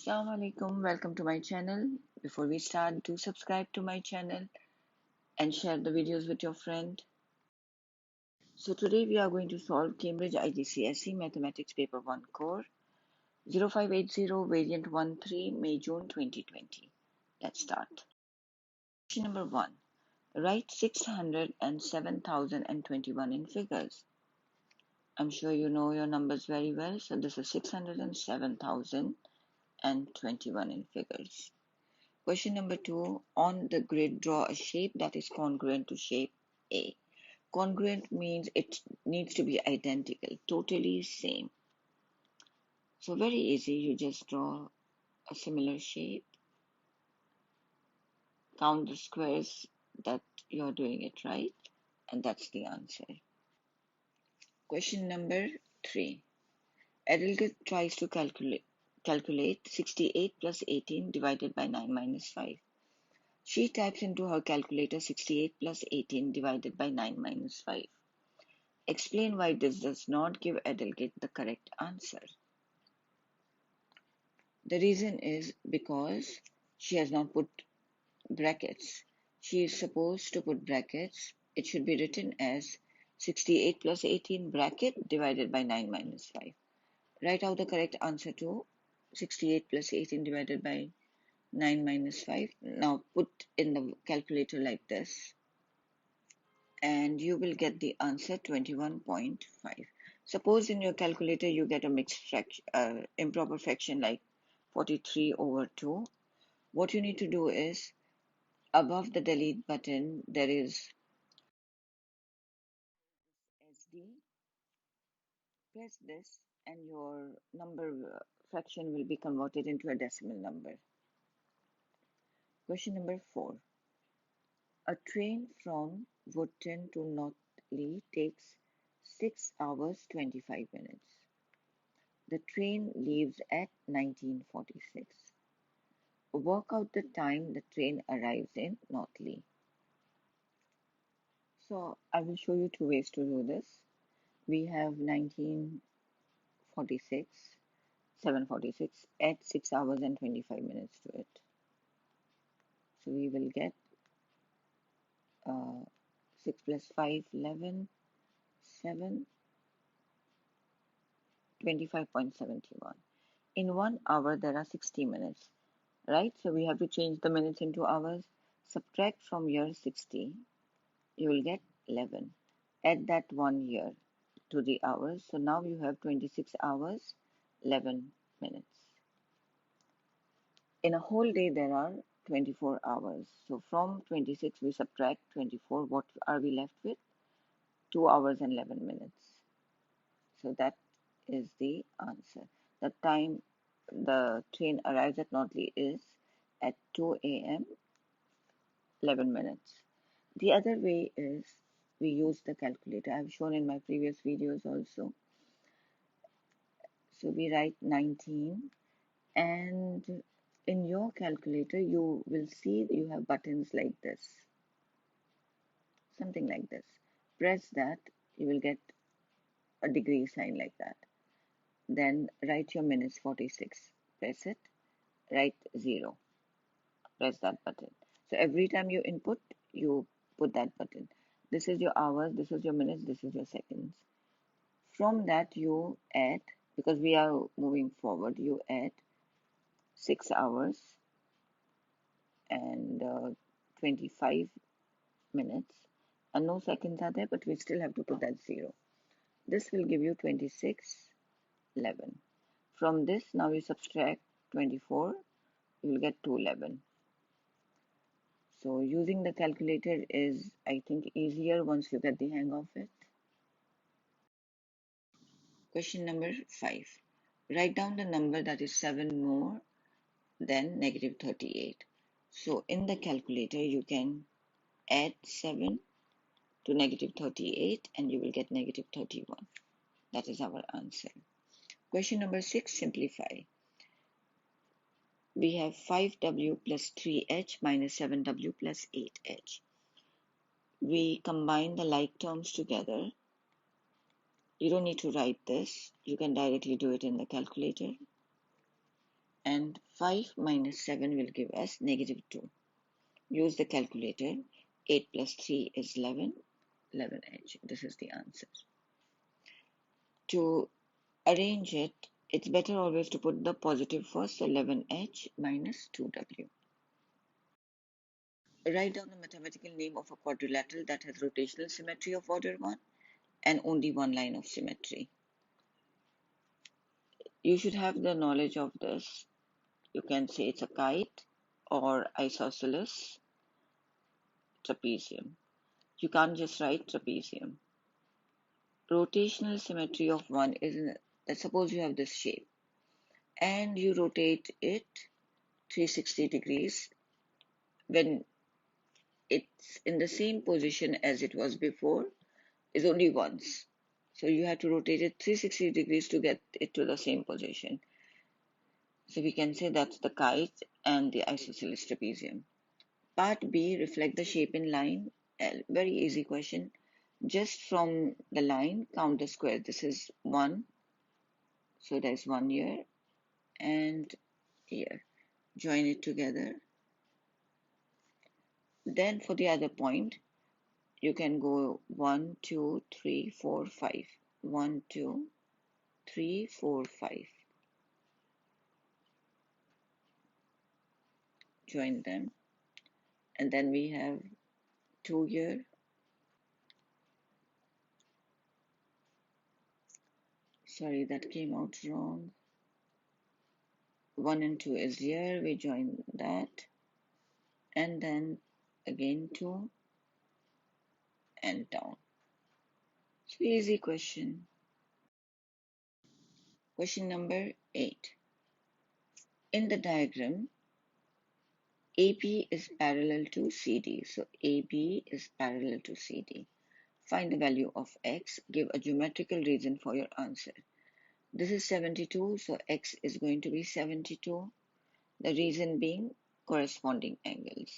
Assalamu alaikum, welcome to my channel. Before we start, do subscribe to my channel and share the videos with your friend. So today we are going to solve Cambridge IGCSE Mathematics Paper 1 Core 0580 Variant 13 May-June 2020. Let's start. Question number 1. Write 607,021 in figures. I'm sure you know your numbers very well, so this is 607,021 in figures. Question number 2. On the grid, draw a shape that is congruent to shape A. Congruent means it needs to be identical, totally same. So very easy, you just draw a similar shape, count the squares that you're doing it right, and that's the answer. Question number 3. Adelgid tries to calculate 68 plus 18 divided by 9 minus 5. She types into her calculator 68 plus 18 divided by 9 minus 5. Explain why this does not give Adelgid the correct answer. The reason is because she has not put brackets. She is supposed to put brackets. It should be written as 68 plus 18 bracket divided by 9 minus 5. Write out the correct answer to 68 plus 18 divided by 9 minus 5. Now put in the calculator like this, and you will get the answer 21.5. Suppose in your calculator you get a mixed fraction, improper fraction like 43/2. What you need to do is, above the delete button there is SD. Press this and your number fraction will be converted into a decimal number. Question number 4. A train from Wootton to Notley takes 6 hours 25 minutes. The train leaves at 19:46. Work out the time the train arrives in Notley. So I will show you two ways to do this. We have 1946, 7:46, add 6 hours and 25 minutes to it. So we will get 6 plus 5, 11, 7, 25.71. In 1 hour there are 60 minutes, right? So we have to change the minutes into hours. Subtract from your 60, you will get 11. Add that 1 year to the hours. So now you have 26 hours, 11 minutes. In a whole day, there are 24 hours. So from 26, we subtract 24. What are we left with? 2 hours and 11 minutes. So that is the answer. The time the train arrives at Notley is at 2 a.m. 11 minutes. The other way is we use the calculator. I've shown in my previous videos also. So we write 19, and in your calculator you will see you have buttons like this, something like this. Press that, you will get a degree sign like that. Then write your minutes 46. Press it, write 0. Press that button. So every time you input, you put that button. This is your hours, this is your minutes, this is your seconds. From that you add, because we are moving forward, you add 6 hours and 25 minutes, and no seconds are there, but we still have to put that 0. This will give you 26:11. From this, now you subtract 24, you will get 2:11. So using the calculator is, I think, easier once you get the hang of it. Question number 5. Write down the number that is 7 more than negative 38. So in the calculator, you can add 7 to negative 38 and you will get negative 31. That is our answer. Question number 6, simplify. We have 5w plus 3h minus 7w plus 8h. We combine the like terms together. You don't need to write this. You can directly do it in the calculator. And 5 minus 7 will give us negative 2. Use the calculator. 8 plus 3 is 11. 11h. This is the answer. To arrange it, it's better always to put the positive first, so 11h minus 2w. Write down the mathematical name of a quadrilateral that has rotational symmetry of order 1 and only one line of symmetry. You should have the knowledge of this. You can say it's a kite or isosceles trapezium. You can't just write trapezium. Rotational symmetry of 1 is, suppose you have this shape and you rotate it 360 degrees. When it's in the same position as it was before, is only once. So you have to rotate it 360 degrees to get it to the same position. So we can say that's the kite and the isosceles trapezium. Part B, reflect the shape in line. Very easy question. Just from the line, count the square. This is 1. So there's 1 here and here. Join it together. Then for the other point, you can go 1, 2, 3, 4, 5. 1, 2, 3, 4, 5. Join them. And then we have 2 here. Sorry, that came out wrong. 1 and 2 is here. We join that. And then again 2 and down. So easy question. Question number 8. In the diagram, AB is parallel to CD. So AB is parallel to CD. Find the value of x. Give a geometrical reason for your answer. This is 72, so x is going to be 72. The reason being corresponding angles.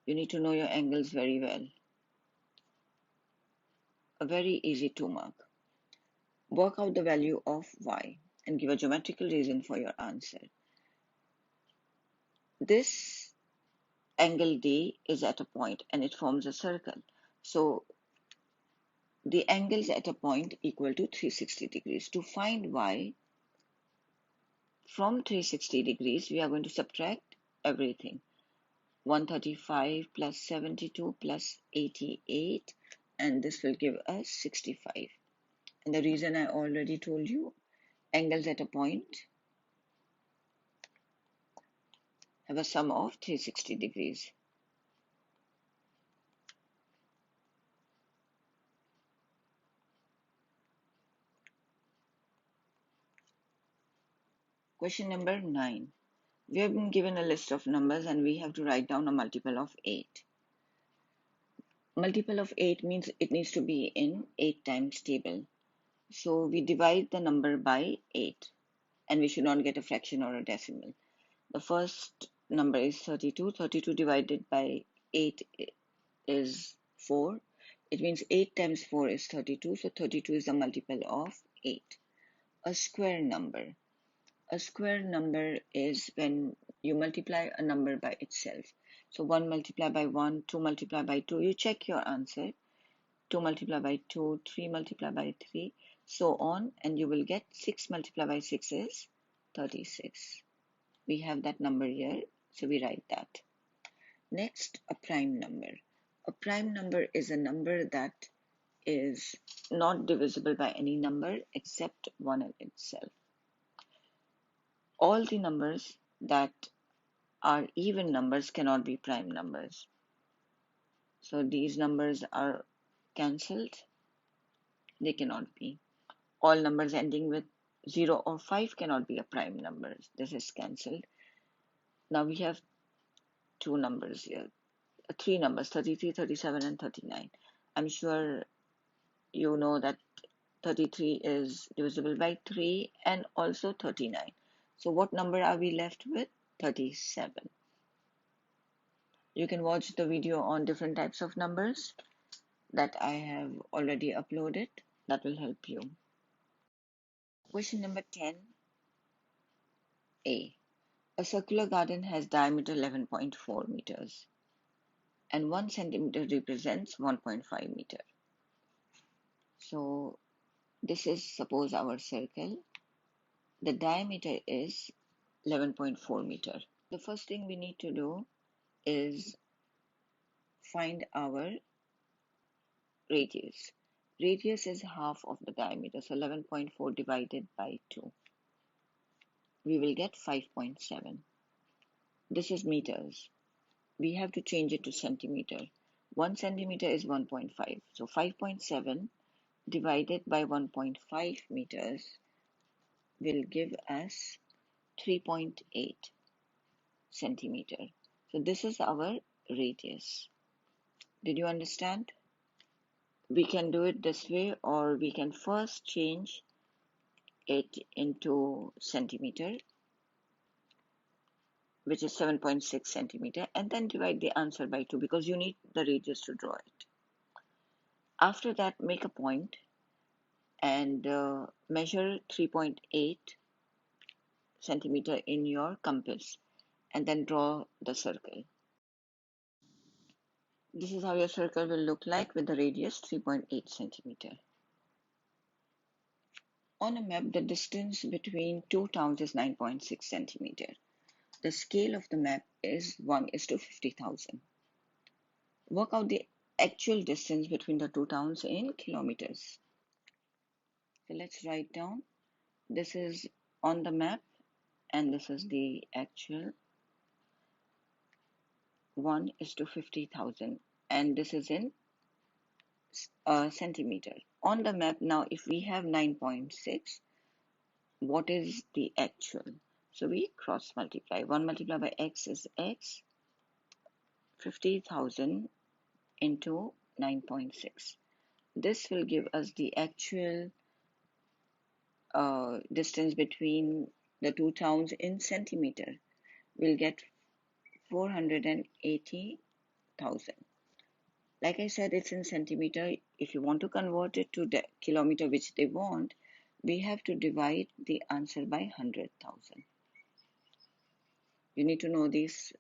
You need to know your angles very well. A very easy 2 mark. Work out the value of y and give a geometrical reason for your answer. This angle D is at a point and it forms a circle. So the angles at a point equal to 360 degrees. To find y from 360 degrees, we are going to subtract everything. 135 plus 72 plus 88, and this will give us 65. And the reason I already told you, angles at a point have a sum of 360 degrees. Question number 9. We have been given a list of numbers and we have to write down a multiple of 8. Multiple of 8 means it needs to be in 8 times table. So we divide the number by 8 and we should not get a fraction or a decimal. The first number is 32. 32 divided by 8 is 4. It means 8 times 4 is 32. So 32 is the multiple of 8. A square number. A square number is when you multiply a number by itself. So 1 multiplied by 1, 2 multiplied by 2. You check your answer. 2 multiplied by 2, 3 multiplied by 3, so on, and you will get 6 multiplied by 6 is 36. We have that number here, so we write that. Next, a prime number. A prime number is a number that is not divisible by any number except one in itself. All the numbers that are even numbers cannot be prime numbers. So these numbers are cancelled. They cannot be. All numbers ending with 0 or 5 cannot be a prime number. This is cancelled. Now we have 2 numbers here. 3 numbers, 33, 37 and 39. I'm sure you know that 33 is divisible by 3 and also 39. So what number are we left with? 37. You can watch the video on different types of numbers that I have already uploaded. That will help you. Question number 10. A. A circular garden has diameter 11.4 meters and 1 centimeter represents 1.5 meter. So this is, suppose, our circle. The diameter is 11.4 meter. The first thing we need to do is find our radius. Radius is half of the diameter, so 11.4 divided by 2. We will get 5.7. This is meters. We have to change it to centimeter. 1 centimeter is 1.5. So 5.7 divided by 1.5 meters will give us 3.8 centimeter. So this is our radius. Did you understand? We can do it this way, or we can first change it into centimeter, which is 7.6 centimeter, and then divide the answer by 2 because you need the radius to draw it. After that, make a point and measure 3.8 centimeter in your compass and then draw the circle. This is how your circle will look like with the radius 3.8 centimeter. On a map, the distance between two towns is 9.6 centimeter. The scale of the map is 1:50,000. Work out the actual distance between the two towns in kilometers. So let's write down. This is on the map and this is the actual 1:50,000, and this is in centimeter. On the map now, if we have 9.6, what is the actual? So we cross multiply. 1 multiplied by x is x, 50,000 into 9.6. This will give us the actual distance between the two towns in centimeter. We'll get 480,000. Like I said, it's in centimeter. If you want to convert it to the kilometer, which they want, we have to divide the answer by 100,000. You need to know these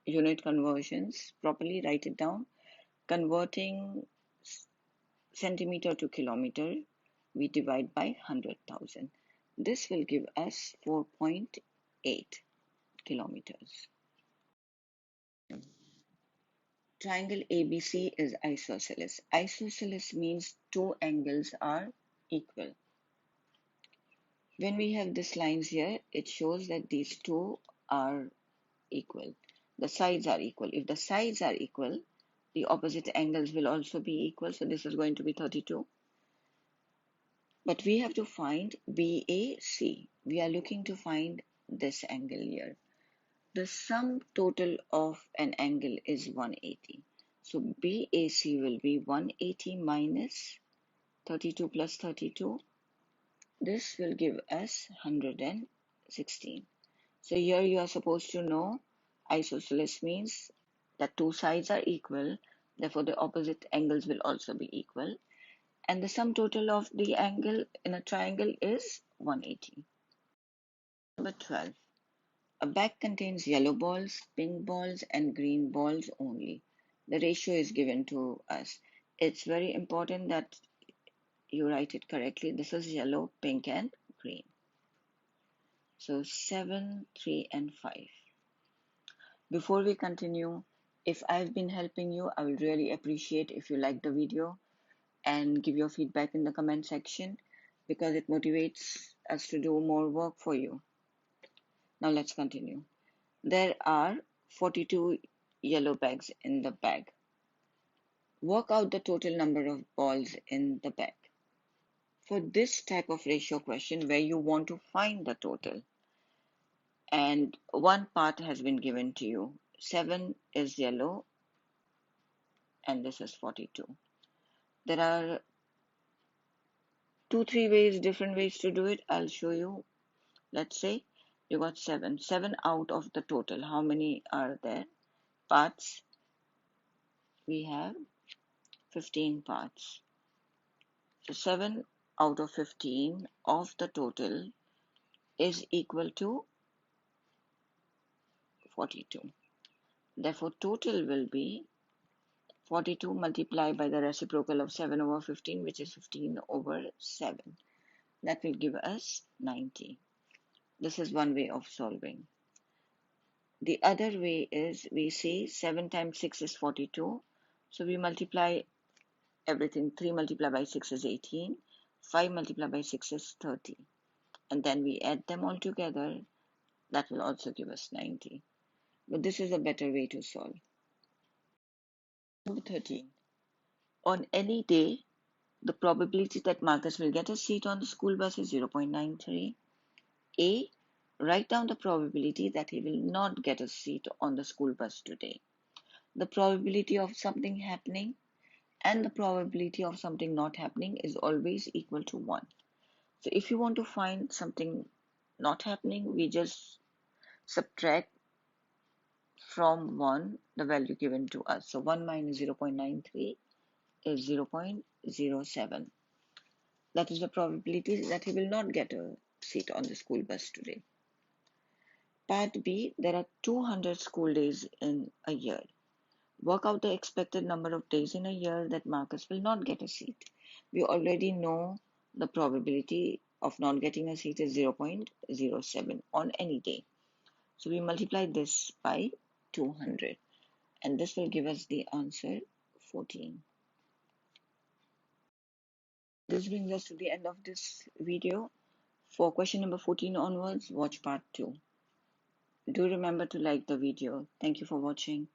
unit conversions properly, write it down. Converting centimeter to kilometer, we divide by 100,000. This will give us 4.8 kilometers. Triangle ABC is isosceles. Isosceles means two angles are equal. When we have these lines here, it shows that these two are equal. The sides are equal. If the sides are equal, the opposite angles will also be equal. So this is going to be 32. But we have to find BAC. We are looking to find this angle here. The sum total of an angle is 180. So BAC will be 180 minus 32 plus 32. This will give us 116. So here you are supposed to know isosceles means that two sides are equal. Therefore, the opposite angles will also be equal. And the sum total of the angle in a triangle is 180. Number 12. A bag contains yellow balls, pink balls, and green balls only. The ratio is given to us. It's very important that you write it correctly. This is yellow, pink, and green. So 7, 3, and 5. Before we continue, if I've been helping you, I will really appreciate if you like the video and give your feedback in the comment section because it motivates us to do more work for you. Now let's continue. There are 42 yellow bags in the bag. Work out the total number of balls in the bag. For this type of ratio question where you want to find the total and one part has been given to you, 7 is yellow and this is 42. There are different ways to do it. I'll show you. Let's say you got 7. 7 out of the total. How many are there? Parts. We have 15 parts. So 7 out of 15 of the total is equal to 42. Therefore, total will be 42 multiplied by the reciprocal of 7 over 15, which is 15 over 7. That will give us 90. This is one way of solving. The other way is we say 7 times 6 is 42. So we multiply everything. 3 multiplied by 6 is 18. 5 multiplied by 6 is 30. And then we add them all together. That will also give us 90. But this is a better way to solve. Number 13. On any day, the probability that Marcus will get a seat on the school bus is 0.93. A. Write down the probability that he will not get a seat on the school bus today. The probability of something happening and the probability of something not happening is always equal to 1. So if you want to find something not happening, we just subtract from 1 the value given to us. So 1 minus 0.93 is 0.07. That is the probability that he will not get a seat on the school bus today. Part B, there are 200 school days in a year. Work out the expected number of days in a year that Marcus will not get a seat. We already know the probability of not getting a seat is 0.07 on any day. So we multiply this by 200 and this will give us the answer 14. This brings us to the end of this video. For question number 14 onwards, watch part 2. Do remember to like the video. Thank you for watching.